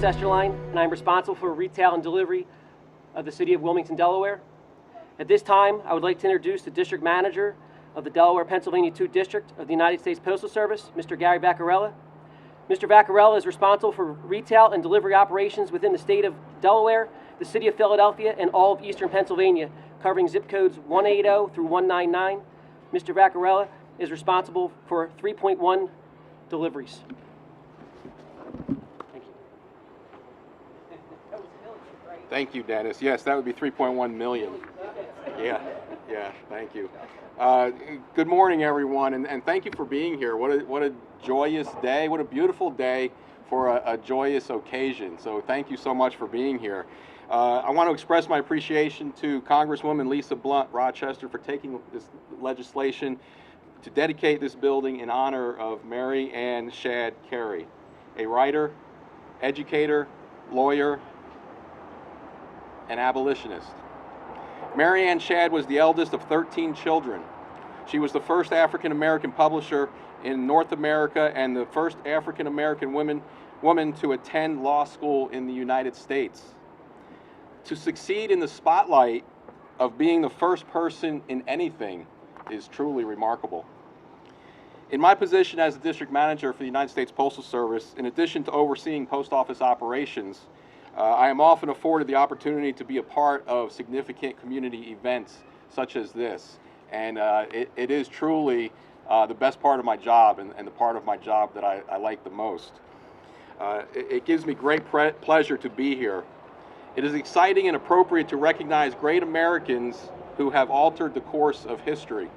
Rochester line, and I'm responsible for retail and delivery of the City of Wilmington, Delaware. At this time, I would like to introduce the District Manager of the Delaware, Pennsylvania 2 District of the United States Postal Service, Mr. Gary Vaccarella. Mr. Vaccarella is responsible for retail and delivery operations within the state of Delaware, the City of Philadelphia, and all of eastern Pennsylvania, covering zip codes 180 through 199. Mr. Vaccarella is responsible for 3.1 deliveries. Thank you. Thank you, Dennis. Yes, that would be 3.1 million. Yeah, thank you. Good morning, everyone, and thank you for being here. What a joyous day, what a beautiful day for a joyous occasion. So thank you so much for being here. I want to express my appreciation to Congresswoman Lisa Blunt, Rochester, for taking this legislation to dedicate this building in honor of Mary Ann Shadd Cary, a writer, educator, lawyer, and abolitionist. Mary Ann Shadd was the eldest of 13 children. She was the first African-American publisher in North America and the first African-American woman to attend law school in the United States. To succeed in the spotlight of being the first person in anything is truly remarkable. In my position as the District Manager for the United States Postal Service, in addition to overseeing post office operations, I am often afforded the opportunity to be a part of significant community events such as this. And it is truly the best part of my job and the part of my job that I like the most. It gives me great pleasure to be here. It is exciting and appropriate to recognize great Americans who have altered the course of history.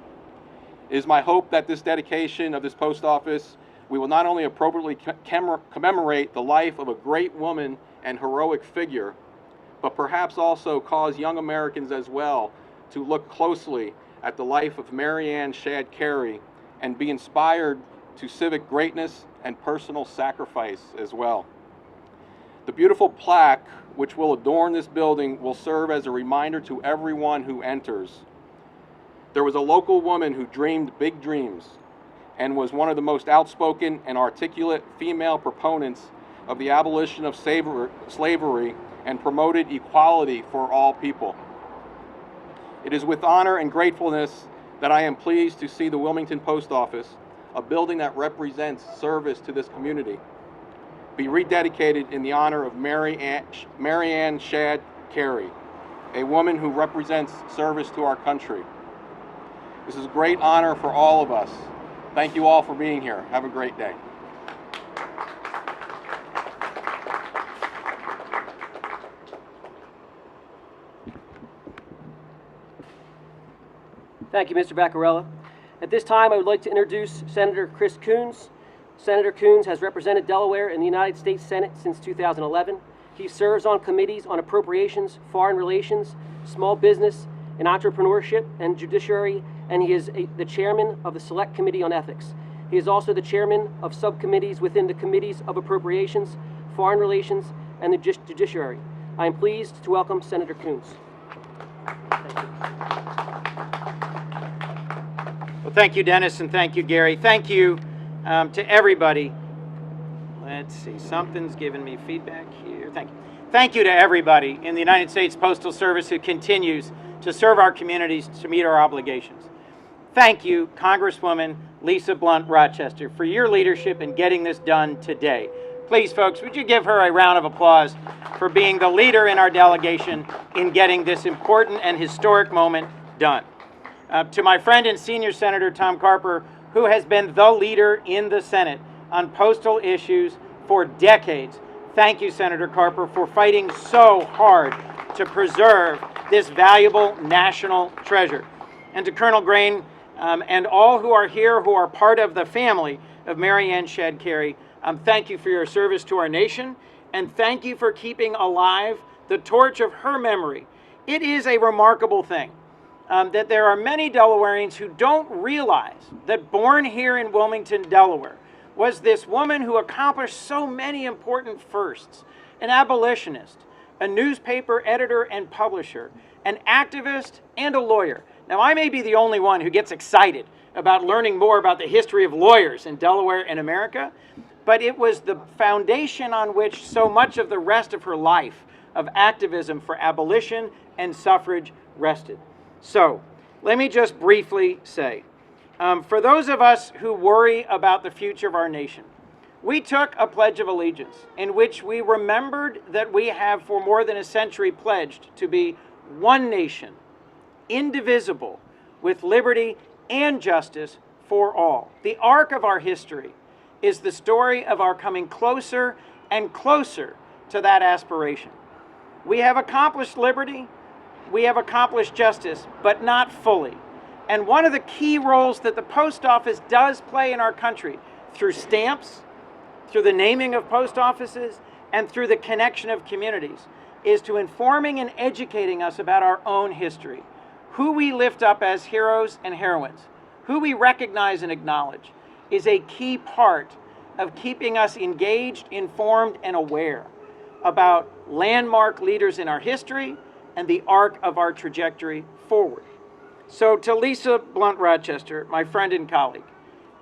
It is my hope that this dedication of this post office, we will not only appropriately commemorate the life of a great woman and heroic figure, but perhaps also cause young Americans as well to look closely at the life of Mary Ann Shadd Cary and be inspired to civic greatness and personal sacrifice as well. The beautiful plaque which will adorn this building will serve as a reminder to everyone who enters. There was a local woman who dreamed big dreams and was one of the most outspoken and articulate female proponents of the abolition of slavery and promoted equality for all people. It is with honor and gratefulness that I am pleased to see the Wilmington Post Office, a building that represents service to this community, be rededicated in the honor of Mary Ann Shadd Cary, a woman who represents service to our country. This is a great honor for all of us. Thank you all for being here. Have a great day. Thank you, Mr. Vaccarella. At this time, I would like to introduce Senator Chris Coons. Senator Coons has represented Delaware in the United States Senate since 2011. He serves on committees on appropriations, foreign relations, small business, and entrepreneurship, and judiciary, and he is the chairman of the Select Committee on Ethics. He is also the chairman of subcommittees within the Committees of Appropriations, Foreign Relations, and the Judiciary. I am pleased to welcome Senator Coons. Thank you. Well, thank you, Dennis, and thank you, Gary. Thank you to everybody. Let's see, something's giving me feedback here. Thank you. Thank you to everybody in the United States Postal Service who continues to serve our communities to meet our obligations. Thank you, Congresswoman Lisa Blunt, Rochester, for your leadership in getting this done today. Please, folks, would you give her a round of applause for being the leader in our delegation in getting this important and historic moment done. To my friend and senior Senator Tom Carper, who has been the leader in the Senate on postal issues for decades. Thank you, Senator Carper, for fighting so hard to preserve this valuable national treasure. And to Colonel Grain and all who are here who are part of the family of Mary Ann Shadd Cary, thank you for your service to our nation, and thank you for keeping alive the torch of her memory. It is a remarkable thing that there are many Delawareans who don't realize that born here in Wilmington, Delaware, was this woman who accomplished so many important firsts, an abolitionist, a newspaper editor and publisher, an activist, and a lawyer. Now, I may be the only one who gets excited about learning more about the history of lawyers in Delaware and America, but it was the foundation on which so much of the rest of her life of activism for abolition and suffrage rested. So, let me just briefly say, for those of us who worry about the future of our nation, we took a Pledge of Allegiance in which we remembered that we have for more than a century pledged to be one nation, indivisible, with liberty and justice for all. The arc of our history is the story of our coming closer and closer to that aspiration. We have accomplished liberty, we have accomplished justice, but not fully. And one of the key roles that the post office does play in our country, through stamps, through the naming of post offices, and through the connection of communities, is to informing and educating us about our own history, who we lift up as heroes and heroines, who we recognize and acknowledge, is a key part of keeping us engaged, informed, and aware about landmark leaders in our history and the arc of our trajectory forward. So to Lisa Blunt Rochester, my friend and colleague,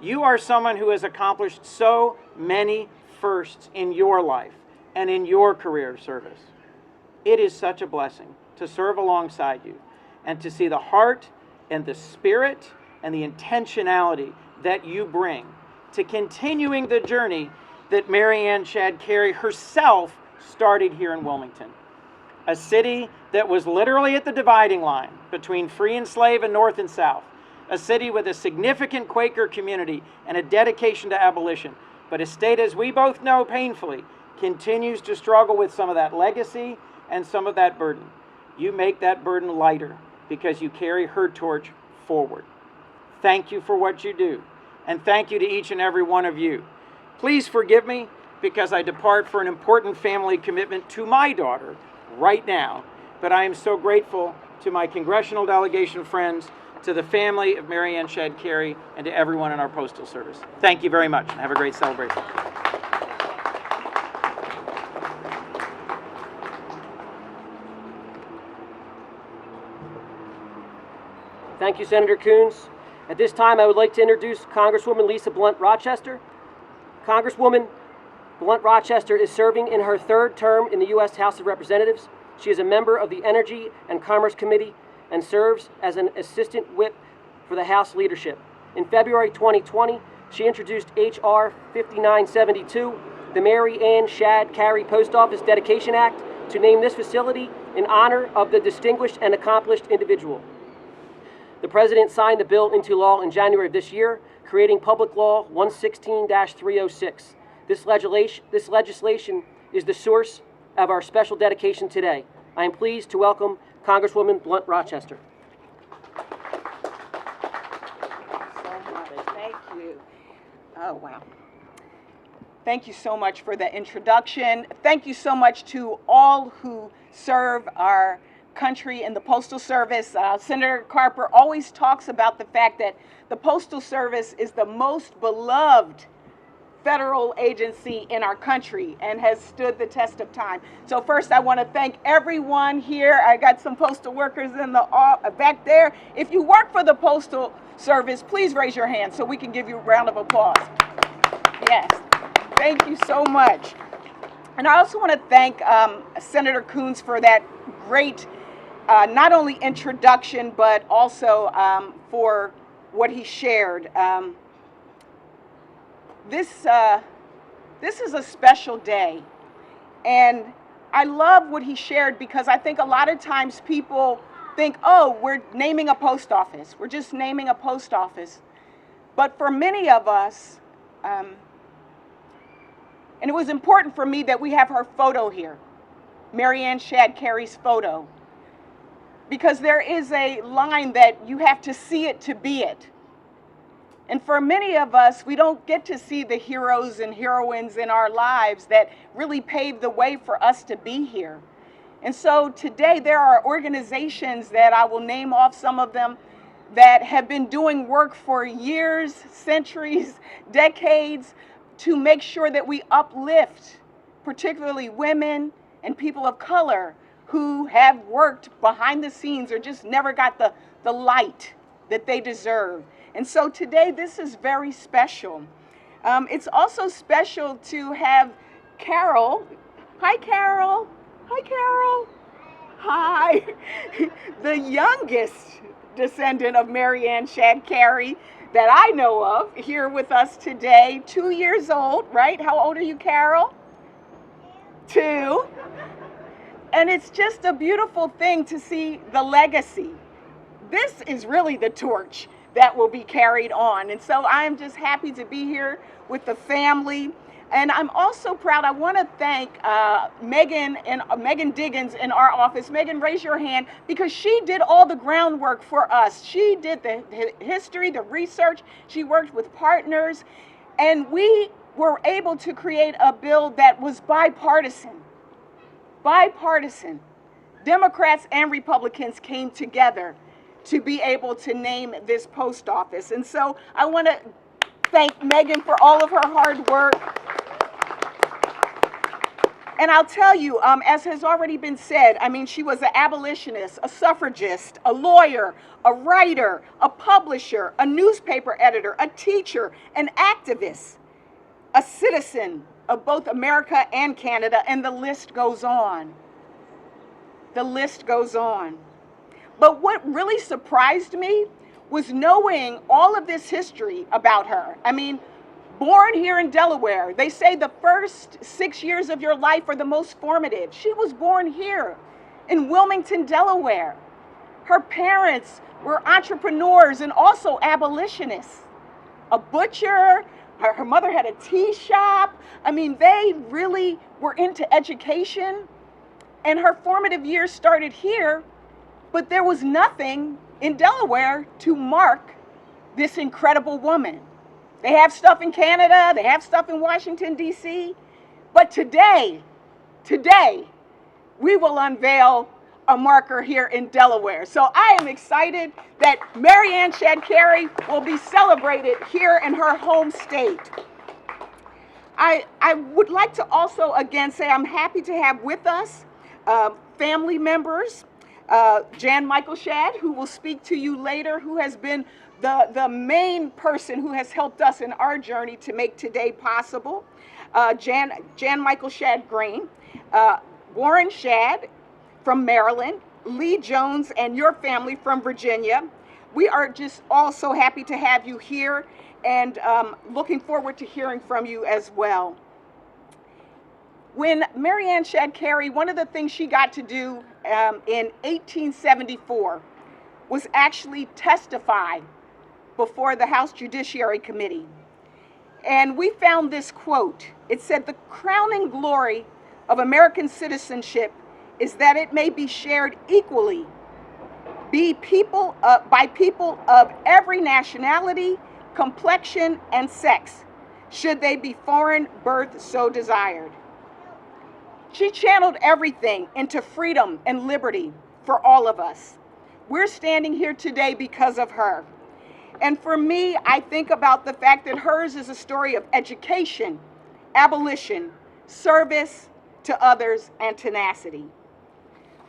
you are someone who has accomplished so many firsts in your life and in your career service. It is such a blessing to serve alongside you and to see the heart and the spirit and the intentionality that you bring to continuing the journey that Mary Ann Shadd Cary herself started here in Wilmington, a city that was literally at the dividing line between free and slave and North and South, a city with a significant Quaker community and a dedication to abolition, but a state, as we both know painfully, continues to struggle with some of that legacy and some of that burden. You make that burden lighter because you carry her torch forward. Thank you for what you do, and thank you to each and every one of you. Please forgive me because I depart for an important family commitment to my daughter right now, but I am so grateful to my congressional delegation friends, to the family of Mary Ann Shadd Cary, and to everyone in our Postal Service. Thank you very much, and have a great celebration. Thank you, Senator Coons. At this time, I would like to introduce Congresswoman Lisa Blunt Rochester. Congresswoman Blunt Rochester is serving in her third term in the U.S. House of Representatives. She is a member of the Energy and Commerce Committee and serves as an assistant whip for the House leadership. In February 2020, she introduced H.R. 5972, the Mary Ann Shadd Cary Post Office Dedication Act, to name this facility in honor of the distinguished and accomplished individual. The President signed the bill into law in January of this year, creating Public Law 116-306. This legislation is the source of our special dedication today. I am pleased to welcome Congresswoman Blunt Rochester. Thank you. Oh, wow. Thank you so much for the introduction. Thank you so much to all who serve our country in the Postal Service. Senator Carper always talks about the fact that the Postal Service is the most beloved federal agency in our country and has stood the test of time. So first, I want to thank everyone here. I got some postal workers in the back there. If you work for the Postal Service, please raise your hand so we can give you a round of applause. Yes, thank you so much. And I also want to thank Senator Coons for that great not only introduction, but also for what he shared. This is a special day, and I love what he shared because I think a lot of times people think, oh, we're naming a post office. We're just naming a post office. But for many of us, and it was important for me that we have her photo here, Mary Ann Shadd Cary's photo, because there is a line that you have to see it to be it. And for many of us, we don't get to see the heroes and heroines in our lives that really paved the way for us to be here. And so today there are organizations that I will name off some of them that have been doing work for years, centuries, decades to make sure that we uplift particularly women and people of color who have worked behind the scenes or just never got the light that they deserve. And so today, this is very special. It's also special to have Carol. Hi, Carol. Hi, Carol. Hi. The youngest descendant of Mary Ann Shadd Cary that I know of here with us today, 2 years old, right? How old are you, Carol? 2. And it's just a beautiful thing to see the legacy. This is really the torch that will be carried on. And so I'm just happy to be here with the family. And I'm also proud. I want to thank Megan Diggins in our office. Megan, raise your hand, because she did all the groundwork for us. She did the history, the research. She worked with partners, and we were able to create a bill that was bipartisan. Bipartisan. Democrats and Republicans came together to be able to name this post office. And so I want to thank Megan for all of her hard work. And I'll tell you, as has already been said, I mean, she was an abolitionist, a suffragist, a lawyer, a writer, a publisher, a newspaper editor, a teacher, an activist, a citizen of both America and Canada, and the list goes on. The list goes on. But what really surprised me was knowing all of this history about her. I mean, born here in Delaware, they say the first 6 years of your life are the most formative. She was born here in Wilmington, Delaware. Her parents were entrepreneurs and also abolitionists. A butcher, her mother had a tea shop. I mean, they really were into education. And her formative years started here, but there was nothing in Delaware to mark this incredible woman. They have stuff in Canada, they have stuff in Washington, D.C., but today, we will unveil a marker here in Delaware. So I am excited that Mary Ann Shadd Cary will be celebrated here in her home state. I would like to also again say I'm happy to have with us family members, Jan Michael Shadd, who will speak to you later, who has been the main person who has helped us in our journey to make today possible. Jan Michael Shadd Green, Warren Shadd from Maryland, Lee Jones and your family from Virginia. We are just all so happy to have you here, and looking forward to hearing from you as well. When Mary Ann Shadd Cary, one of the things she got to do in 1874 was actually testify before the House Judiciary Committee. And we found this quote. It said, "The crowning glory of American citizenship is that it may be shared equally by people of every nationality, complexion, and sex, should they be foreign birth so desired." She channeled everything into freedom and liberty for all of us. We're standing here today because of her. And for me, I think about the fact that hers is a story of education, abolition, service to others, and tenacity.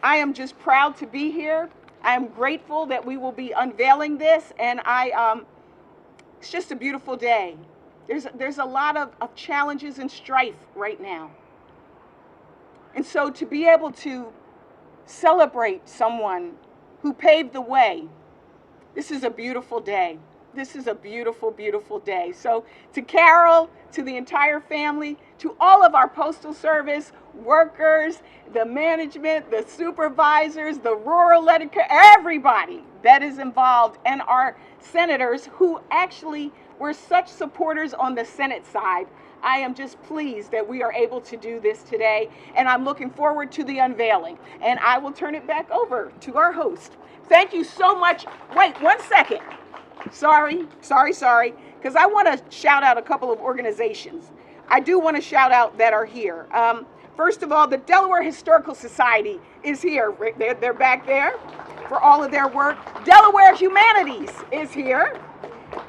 I am just proud to be here. I am grateful that we will be unveiling this, and it's just a beautiful day. There's a lot of challenges and strife right now. And so to be able to celebrate someone who paved the way, this is a beautiful day. This is a beautiful, beautiful day. So to Carol, to the entire family, to all of our Postal Service workers, the management, the supervisors, the rural letter, everybody that is involved, and our senators who actually were such supporters on the Senate side. I am just pleased that we are able to do this today, and I'm looking forward to the unveiling. And I will turn it back over to our host. Thank you so much. Wait, 1 second. Sorry, because I want to shout out a couple of organizations. I do want to shout out that are here. First of all, the Delaware Historical Society is here. They're back there for all of their work. Delaware Humanities is here.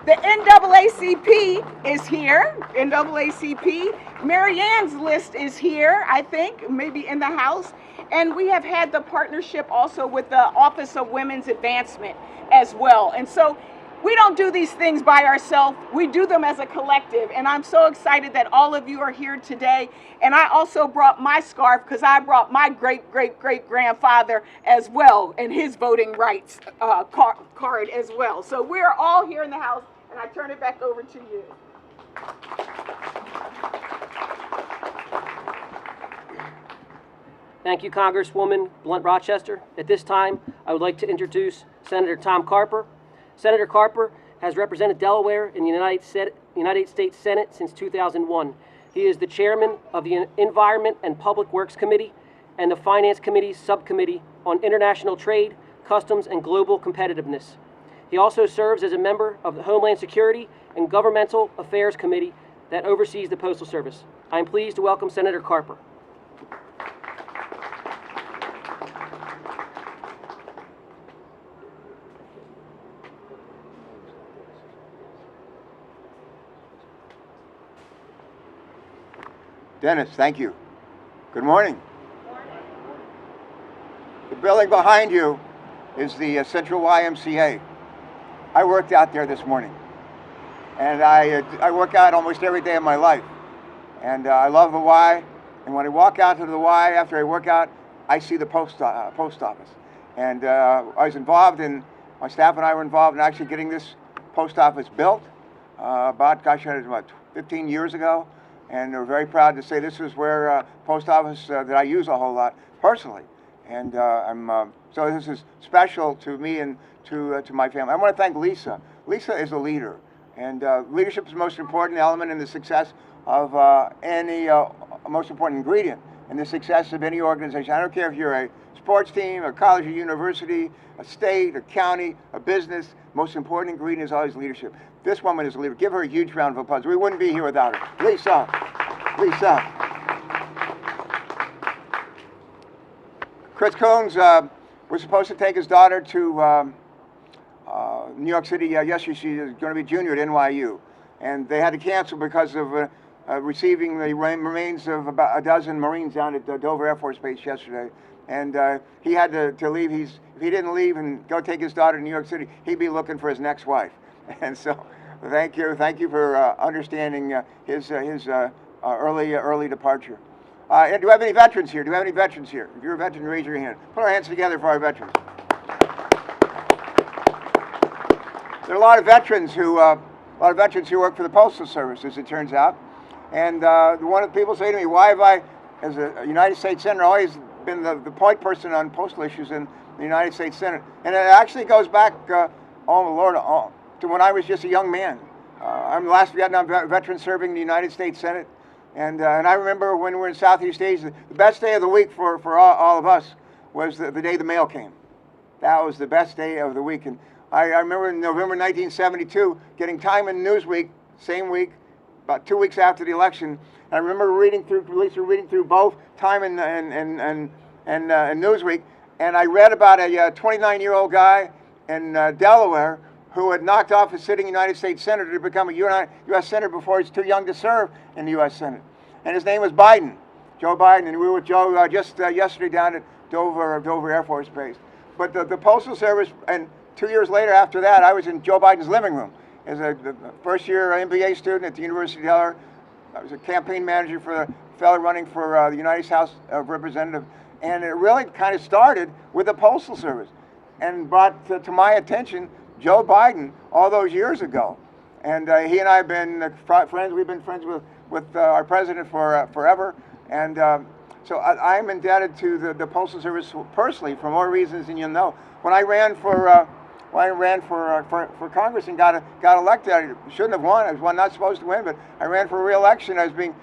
The NAACP is here. NAACP. Mary Ann's list is here, I think, maybe in the house. And we have had the partnership also with the Office of Women's Advancement as well. And so we don't do these things by ourselves. We do them as a collective. And I'm so excited that all of you are here today. And I also brought my scarf because I brought my great-great-great-grandfather as well and his voting rights card as well. So we're all here in the house, and I turn it back over to you. Thank you, Congresswoman Blunt Rochester. At this time, I would like to introduce Senator Tom Carper. Senator Carper has represented Delaware in the United States Senate since 2001. He is the chairman of the Environment and Public Works Committee and the Finance Committee's Subcommittee on International Trade, Customs, and Global Competitiveness. He also serves as a member of the Homeland Security and Governmental Affairs Committee that oversees the Postal Service. I am pleased to welcome Senator Carper. Dennis, thank you. Good morning. The building behind you is the Central YMCA. I worked out there this morning, and I work out almost every day of my life, and I love the Y. And when I walk out to the Y after I work out, I see the post office. And I was involved in, my staff and I were involved in actually getting this post office built about 15 years ago. And we're very proud to say this is where post office that I use a whole lot personally. And so this is special to me and to my family. I want to thank Lisa. Lisa is a leader, and leadership is the most important element in the success of any most important ingredient in the success of any organization. I don't care if you're a sports team, a college or university, a state, a county, a business. Most important ingredient is always leadership. This woman is a leader. Give her a huge round of applause. We wouldn't be here without her. Lisa. Lisa. Chris Coons was supposed to take his daughter to New York City yesterday. She is going to be junior at NYU. And they had to cancel because of receiving the remains of about a dozen Marines down at Dover Air Force Base yesterday. And he had to leave. If he didn't leave and go take his daughter to New York City, he'd be looking for his next wife. And so, thank you for understanding his early departure. And do we have any veterans here? If you're a veteran, raise your hand. Put our hands together for our veterans. There are a lot of veterans who work for the Postal Service, as it turns out. And one of the people say to me, "Why have I, as a United States Senator, always been the point person on postal issues in the United States Senate?" And it actually goes back, to when I was just a young man. I'm the last Vietnam veteran serving the United States Senate. And I remember when we were in Southeast Asia, the best day of the week for all of us was the day the mail came. That was the best day of the week. And I remember in November 1972 getting Time and Newsweek, same week, about 2 weeks after the election. And I remember reading through both Time and Newsweek, and I read about a 29-year-old guy in Delaware who had knocked off a sitting United States Senator to become a U.S. Senator before he's too young to serve in the U.S. Senate. And his name was Biden, Joe Biden, and we were with Joe just yesterday down at Dover Air Force Base. But the Postal Service, and 2 years later after that, I was in Joe Biden's living room as a first-year MBA student at the University of Delaware. I was a campaign manager for the fellow running for the United States House of Representatives. And it really kind of started with the Postal Service and brought to my attention Joe Biden all those years ago. And he and I have been friends. We've been friends with our president for forever. And so I'm indebted to the Postal Service personally for more reasons than you'll know. When I ran for Congress and got elected, I shouldn't have won. I was not supposed to win, but I ran for re-election. I was being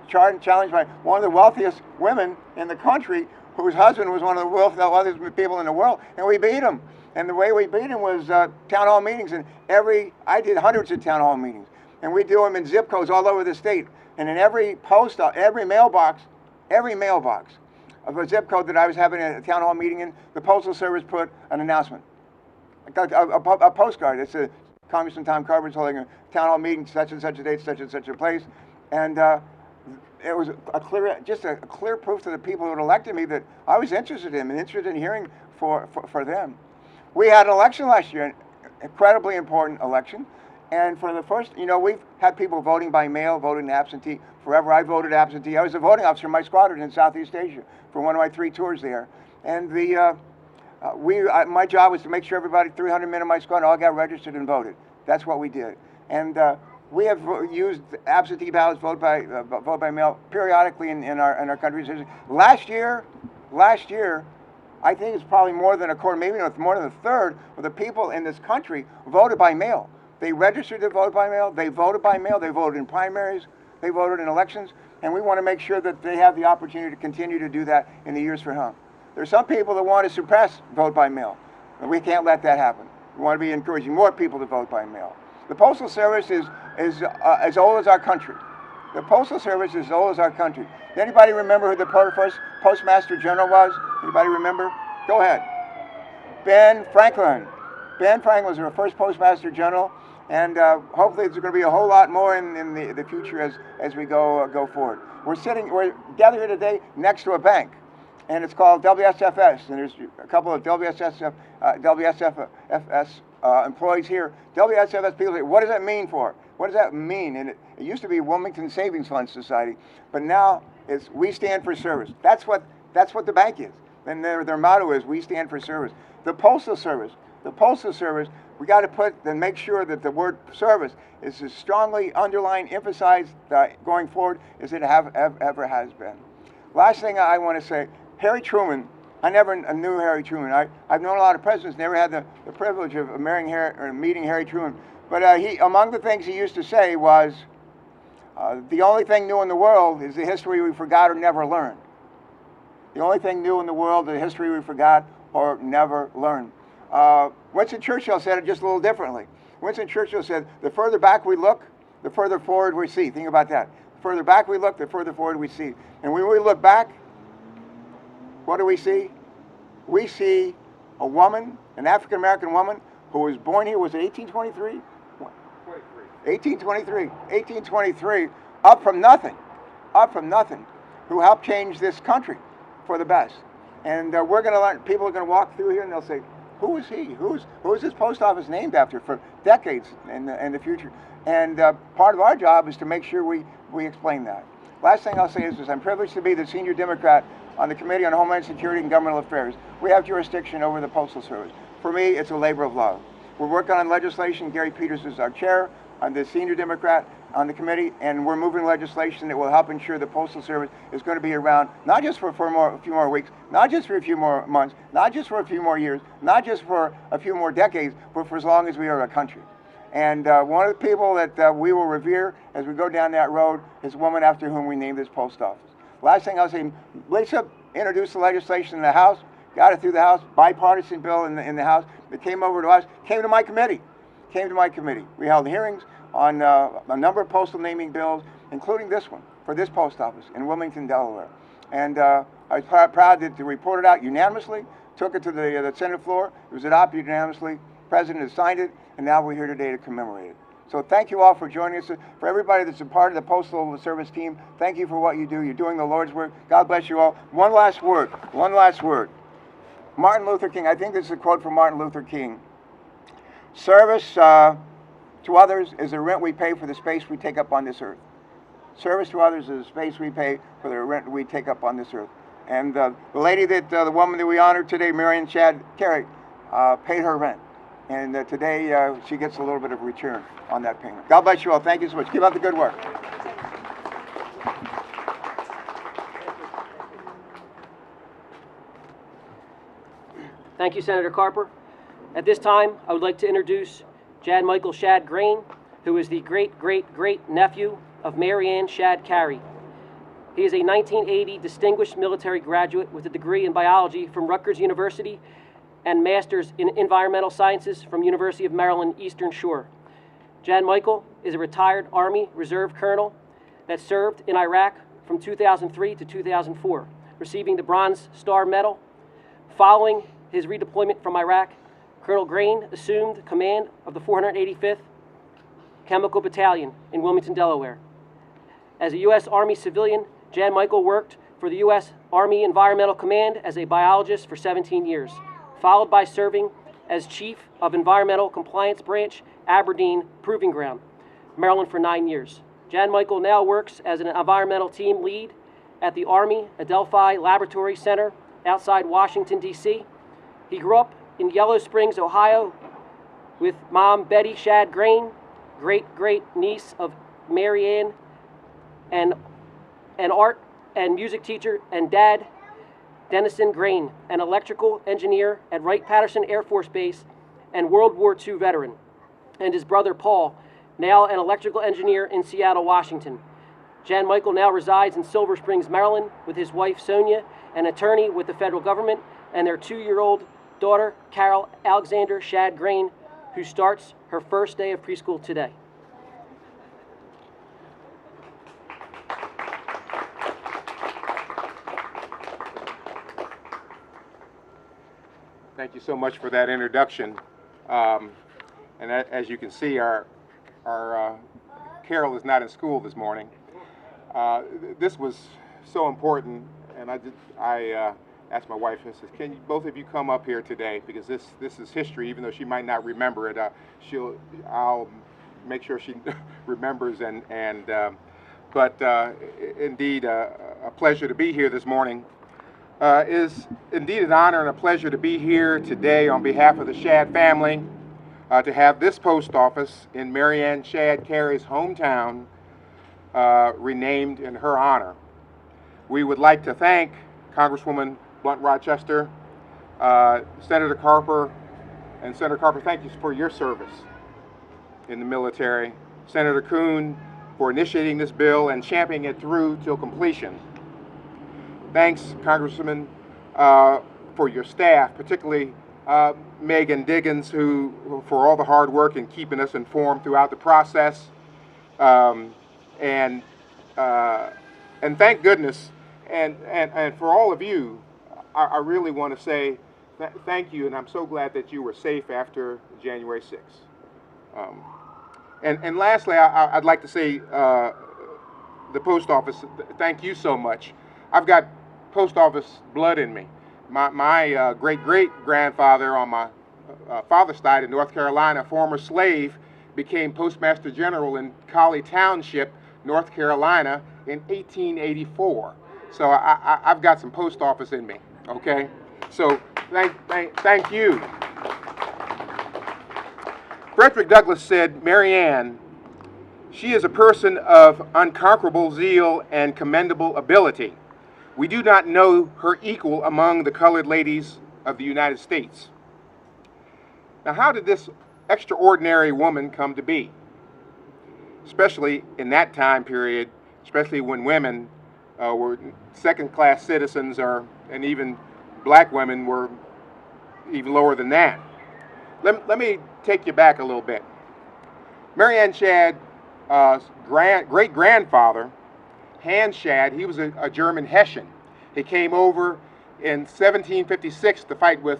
challenged by one of the wealthiest women in the country, whose husband was one of the wealthiest people in the world, and we beat him. And the way we beat him was town hall meetings, and I did hundreds of town hall meetings, and we do them in zip codes all over the state. And in every mailbox of a zip code that I was having a town hall meeting in, the Postal Service put an announcement, a postcard. It said, Congressman Tom Carper is holding a town hall meeting, such and such a date, such and such a place. And it was just a clear proof to the people who had elected me that I was interested in hearing for them. We had an election last year incredibly important election. And for the first, you know, we've had people voting by mail, voting absentee forever. I voted absentee. I was a voting officer in my squadron in Southeast Asia for one of my 3 tours there. And my job was to make sure everybody, 300 men in my squadron, all got registered and voted. That's what we did. And we have used absentee ballots, vote by mail, periodically in our country's history. Last year, I think it's probably more than a quarter, maybe more than a third of the people in this country voted by mail. They registered to vote by mail. They voted by mail. They voted in primaries. They voted in elections. And we want to make sure that they have the opportunity to continue to do that in the years to come. There are some people that want to suppress vote by mail, and we can't let that happen. We want to be encouraging more people to vote by mail. The Postal Service is as old as our country. The Postal Service is as old as our country. Anybody remember who the first Postmaster General was? Anybody remember? Go ahead. Ben Franklin. Ben Franklin was our first Postmaster General, and hopefully there's going to be a whole lot more in the future as we go forward. We're gathered here today next to a bank, and it's called WSFS, and there's a couple of WSFS employees here. WSFS people say, what does that mean for? What does that mean? And it used to be Wilmington Savings Fund Society, but now it's we stand for service. That's what the bank is. And their motto is we stand for service. The Postal Service, we got to put and make sure that the word service is as strongly underlined, emphasized going forward as it ever has been. Last thing I want to say, Harry Truman. I never knew Harry Truman. I've known a lot of presidents, never had the privilege of meeting Harry Truman. But among the things he used to say was, the only thing new in the world is the history we forgot or never learned. The only thing new in the world is the history we forgot or never learned. Winston Churchill said it just a little differently. Winston Churchill said, the further back we look, the further forward we see. Think about that. The further back we look, the further forward we see. And when we look back, what do we see? We see a woman, an African-American woman, who was born here, was it 1823? 1823, up from nothing, who helped change this country for the best. And we're going to learn, people are going to walk through here and they'll say, who is he? Who is this post office named after for decades in the future? And part of our job is to make sure we explain that. Last thing I'll say is this, I'm privileged to be the senior Democrat on the Committee on Homeland Security and Governmental Affairs. We have jurisdiction over the Postal Service. For me, it's a labor of love. We're working on legislation. Gary Peters is our chair. I'm the senior Democrat on the committee, and we're moving legislation that will help ensure the Postal Service is going to be around, not just for a few more weeks, not just for a few more months, not just for a few more years, not just for a few more decades, but for as long as we are a country. And one of the people that we will revere as we go down that road is a woman after whom we named this post office. Last thing I'll say, Lisa introduced the legislation in the House, got it through the House, bipartisan bill in the House. It came over to us, came to my committee. We held hearings on a number of postal naming bills, including this one, for this post office in Wilmington, Delaware. And I was proud to report it out unanimously, took it to the Senate floor. It was adopted unanimously. The President has signed it, and now we're here today to commemorate it. So thank you all for joining us. For everybody that's a part of the Postal Service team, thank you for what you do. You're doing the Lord's work. God bless you all. One last word. Martin Luther King, I think this is a quote from Martin Luther King. Service to others is the rent we pay for the space we take up on this earth. Service to others is the space we pay for the rent we take up on this earth. And the woman that we honored today, Mary Ann Shadd Cary, paid her rent. And today she gets a little bit of return on that payment. God bless you all. Thank you so much. Keep up the good work. Thank you, Senator Carper. At this time, I would like to introduce Jan Michael Shadd Grain, who is the great-great-great-nephew of Mary Ann Shadd Cary. He is a 1980 distinguished military graduate with a degree in biology from Rutgers University and master's in environmental sciences from University of Maryland Eastern Shore. Jan Michael is a retired Army Reserve Colonel that served in Iraq from 2003 to 2004, receiving the Bronze Star Medal. Following his redeployment from Iraq, Colonel Grain assumed command of the 485th Chemical Battalion in Wilmington, Delaware. As a U.S. Army civilian, Jan Michael worked for the U.S. Army Environmental Command as a biologist for 17 years, followed by serving as Chief of Environmental Compliance Branch, Aberdeen Proving Ground, Maryland for 9 years. Jan Michael now works as an environmental team lead at the Army Adelphi Laboratory Center outside Washington, D.C. He grew up in Yellow Springs, Ohio, with mom Betty Shadd Cary, great-great-niece of Mary Ann, and an art and music teacher, and dad Dennison Grain, an electrical engineer at Wright-Patterson Air Force Base and World War II veteran, and his brother Paul, now an electrical engineer in Seattle, Washington. Jan Michael now resides in Silver Springs, Maryland, with his wife Sonia, an attorney with the federal government, and their 2-year-old daughter, Carol Alexander Shadd Cary, who starts her first day of preschool today. Thank you so much for that introduction. And as you can see, our Carol is not in school this morning. This was so important, and I asked my wife, I said, can you, both of you come up here today, because this is history, even though she might not remember it. I'll make sure she remembers, but indeed a pleasure to be here this morning. Is indeed an honor and a pleasure to be here today on behalf of the Shadd family, to have this post office in Mary Ann Shadd Cary's hometown renamed in her honor. We would like to thank Congresswoman Blunt Rochester, Senator Carper, and Senator Carper, thank you for your service in the military. Senator Coon for initiating this bill and championing it through till completion. Thanks, Congressman, for your staff, particularly Megan Diggins, who for all the hard work in keeping us informed throughout the process. And thank goodness, and for all of you, I really want to say thank you, and I'm so glad that you were safe after January 6th. And lastly, I'd like to say the post office, thank you so much. I've got post office blood in me. My great-great-grandfather on my father's side in North Carolina, former slave, became Postmaster General in Collie Township, North Carolina in 1884. So I've got some post office in me, okay? So thank you. Frederick Douglass said, Mary Ann, she is a person of unconquerable zeal and commendable ability. We do not know her equal among the colored ladies of the United States. Now, how did this extraordinary woman come to be? Especially in that time period, especially when women were second-class citizens, and even black women were even lower than that. Let me take you back a little bit. Mary Ann Shadd's great-grandfather, Hans Shadd, he was a German Hessian. He came over in 1756 to fight with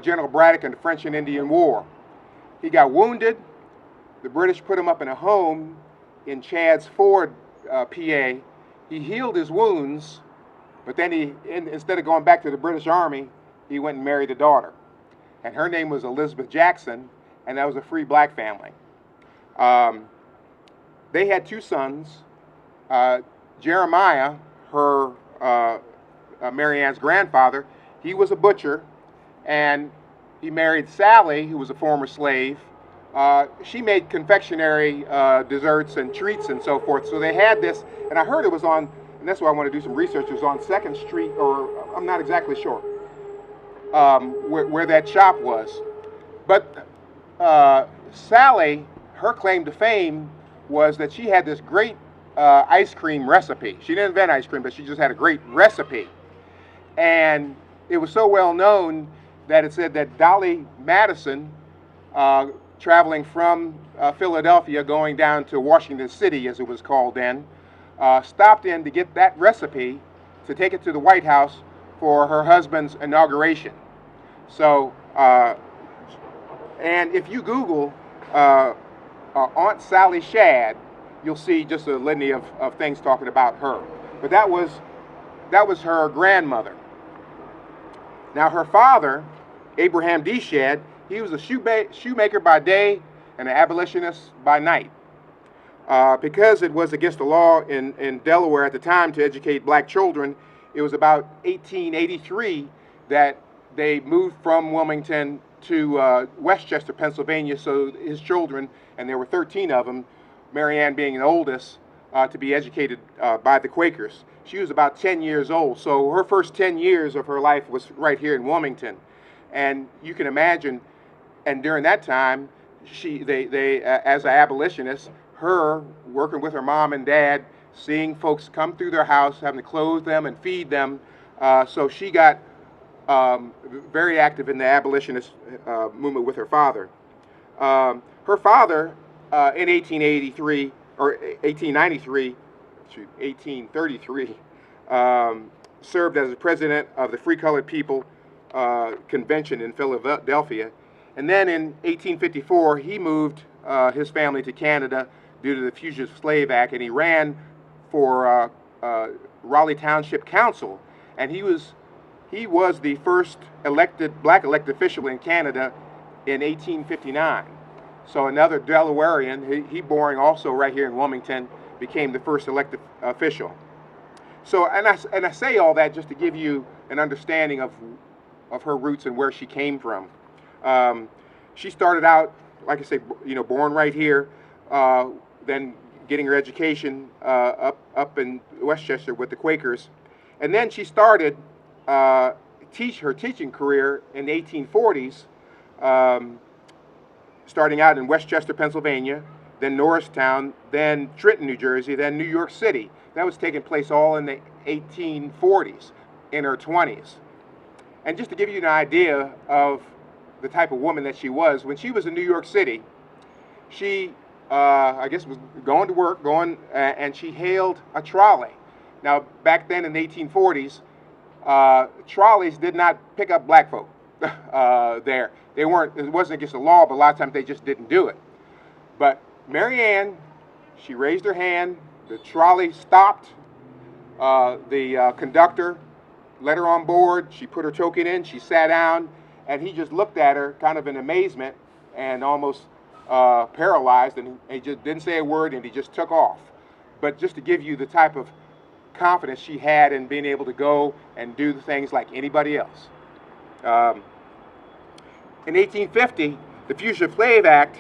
General Braddock in the French and Indian War. He got wounded. The British put him up in a home in Chadds Ford, PA. He healed his wounds, but then instead of going back to the British Army, he went and married a daughter. And her name was Elizabeth Jackson, and that was a free black family. They had 2 sons. Jeremiah, her Mary Ann's grandfather, he was a butcher, and he married Sally, who was a former slave. She made confectionery desserts and treats and so forth. So they had this, and I heard it was on, and that's why I want to do some research, it was on 2nd Street, or I'm not exactly sure where that shop was. But Sally, her claim to fame was that she had this great ice cream recipe. She didn't invent ice cream, but she just had a great recipe. And it was so well known that it said that Dolly Madison, traveling from Philadelphia going down to Washington City, as it was called then, stopped in to get that recipe to take it to the White House for her husband's inauguration. So, and if you Google Aunt Sally Shadd, you'll see just a litany of things talking about her. But that was her grandmother. Now her father, Abraham D. Shadd, He was a shoemaker by day and an abolitionist by night. Because it was against the law in Delaware at the time to educate black children, it was about 1883 that they moved from Wilmington to Westchester, Pennsylvania, so his children, and there were 13 of them, Mary Ann being the oldest, to be educated by the Quakers. She was about 10 years old, so her first 10 years of her life was right here in Wilmington. And you can imagine, and during that time, as an abolitionist, her working with her mom and dad, seeing folks come through their house, having to clothe them and feed them, so she got very active in the abolitionist movement with her father. Her father, in 1883, or 1893, 1833, served as the president of the Free Colored People Convention in Philadelphia. And then in 1854, he moved his family to Canada due to the Fugitive Slave Act, and he ran for Raleigh Township Council. And he was the first black elected official in Canada in 1859. So another Delawarean, he born also right here in Wilmington, became the first elected official. So, and I say all that just to give you an understanding of her roots and where she came from. She started out, like I say, born right here, then getting her education up in Westchester with the Quakers, and then she started her teaching career in the 1840s, starting out in Westchester, Pennsylvania, then Norristown, then Trenton, New Jersey, then New York City. That was taking place all in the 1840s, in her 20s. And just to give you an idea of the type of woman that she was, when she was in New York City, she, I guess, was going to work, and she hailed a trolley. Now, back then in the 1840s, trolleys did not pick up black folk there. It wasn't against the law, but a lot of times they just didn't do it. But Mary Ann, she raised her hand, the trolley stopped, the conductor let her on board, she put her token in, she sat down, and he just looked at her kind of in amazement and almost paralyzed, and he just didn't say a word, and he just took off. But just to give you the type of confidence she had in being able to go and do the things like anybody else. In 1850, the Fugitive Slave Act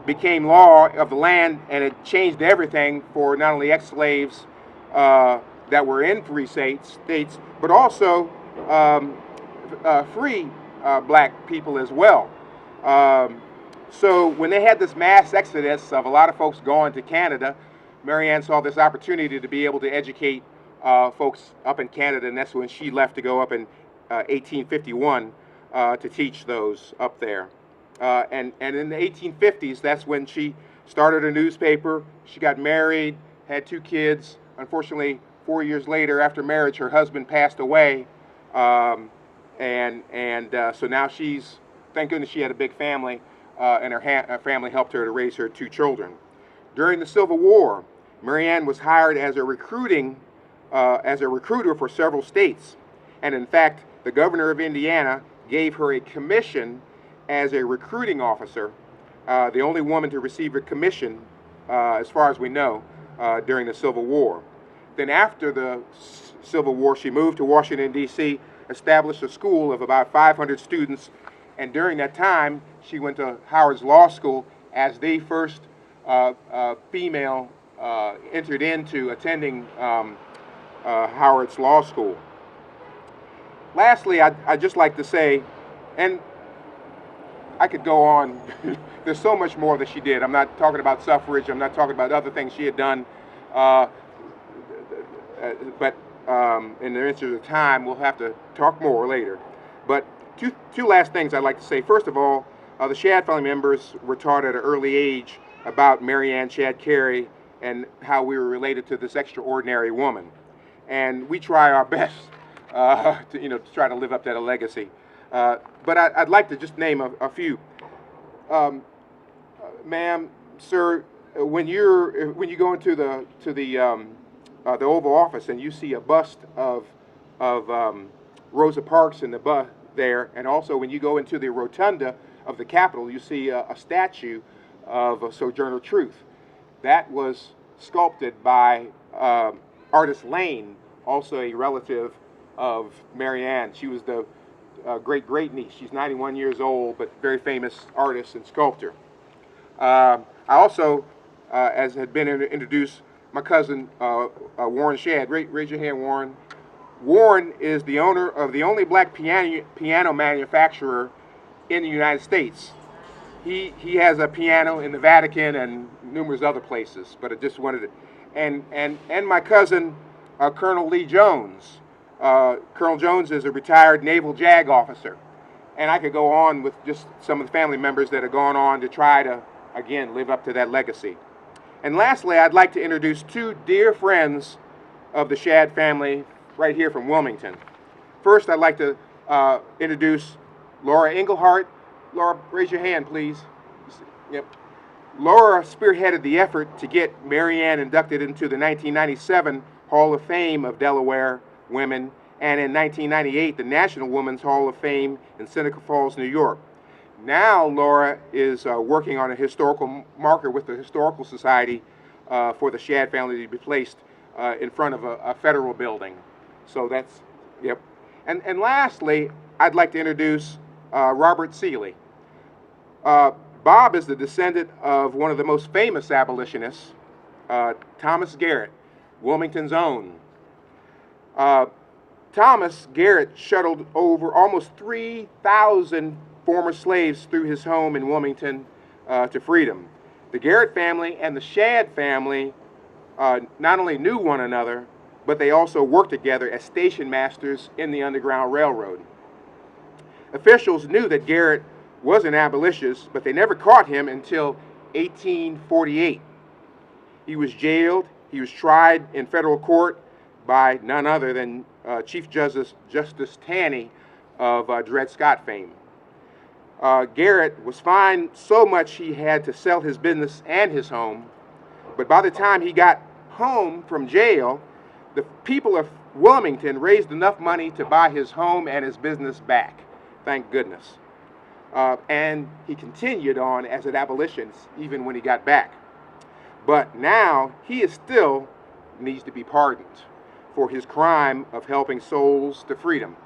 became law of the land, and it changed everything for not only ex-slaves that were in free states, but also free black people as well. So when they had this mass exodus of a lot of folks going to Canada, Mary Ann saw this opportunity to be able to educate folks up in Canada, and that's when she left to go up in 1851 to teach those up there. And in the 1850s, that's when she started a newspaper. She got married, had 2 kids. Unfortunately, 4 years later, after marriage, her husband passed away. So now she's, thank goodness she had a big family, and her family helped her to raise her 2 children. During the Civil War, Mary Ann was hired as a recruiter for several states. And in fact, the governor of Indiana gave her a commission as a recruiting officer, the only woman to receive a commission, as far as we know, during the Civil War. Then after the Civil War, she moved to Washington, D.C., established a school of about 500 students, and during that time, she went to Howard's Law School as the first female entered into attending Howard's Law School. Lastly, I'd just like to say, and I could go on, there's so much more that she did. I'm not talking about suffrage, I'm not talking about other things she had done, but in the interest of time, we'll have to talk more later. But two last things I'd like to say. First of all, the Shadd family members were taught at an early age about Mary Ann Shadd Cary and how we were related to this extraordinary woman. And we try our best to try to live up to that legacy. But I'd like to just name a few. Ma'am, sir, when you go into the Oval Office and you see a bust of Rosa Parks in the there, and also when you go into the rotunda of the Capitol, you see a statue of Sojourner Truth. That was sculpted by artist Lane, also a relative of Mary Ann. She was the great-great-niece. She's 91 years old, but very famous artist and sculptor. I also, as had been introduced, my cousin Warren Shadd. Raise your hand, Warren. Warren is the owner of the only black piano manufacturer in the United States. He has a piano in the Vatican and numerous other places, but I just wanted to, and my cousin Colonel Lee Jones. Colonel Jones is a retired Naval JAG officer, and I could go on with just some of the family members that have gone on to try to, again, live up to that legacy. And lastly, I'd like to introduce two dear friends of the Shadd family right here from Wilmington. First, I'd like to introduce Laura Englehart. Laura, raise your hand, please. Yep. Laura spearheaded the effort to get Mary Ann inducted into the 1997 Hall of Fame of Delaware Women, and in 1998, the National Women's Hall of Fame in Seneca Falls, New York. Now Laura is working on a historical marker with the Historical Society for the Shadd family to be placed in front of a federal building. So that's, yep. And lastly, I'd like to introduce Robert Seeley. Bob is the descendant of one of the most famous abolitionists, Thomas Garrett, Wilmington's own. Thomas Garrett shuttled over almost 3,000 former slaves through his home in Wilmington to freedom. The Garrett family and the Shadd family not only knew one another, but they also worked together as station masters in the Underground Railroad. Officials knew that Garrett was an abolitionist, but they never caught him until 1848. He was jailed. He was tried in federal court by none other than Chief Justice Taney of Dred Scott fame. Garrett was fined so much he had to sell his business and his home, but by the time he got home from jail, the people of Wilmington raised enough money to buy his home and his business back, thank goodness. And he continued on as an abolitionist even when he got back. But now he is still needs to be pardoned for his crime of helping souls to freedom.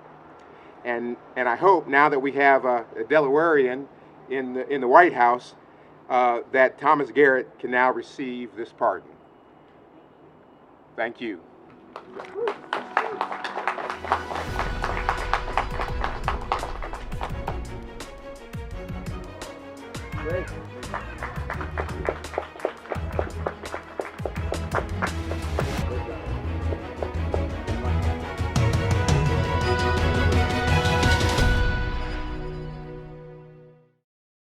And I hope now that we have a Delawarean in the White House that Thomas Garrett can now receive this pardon. Thank you. Great.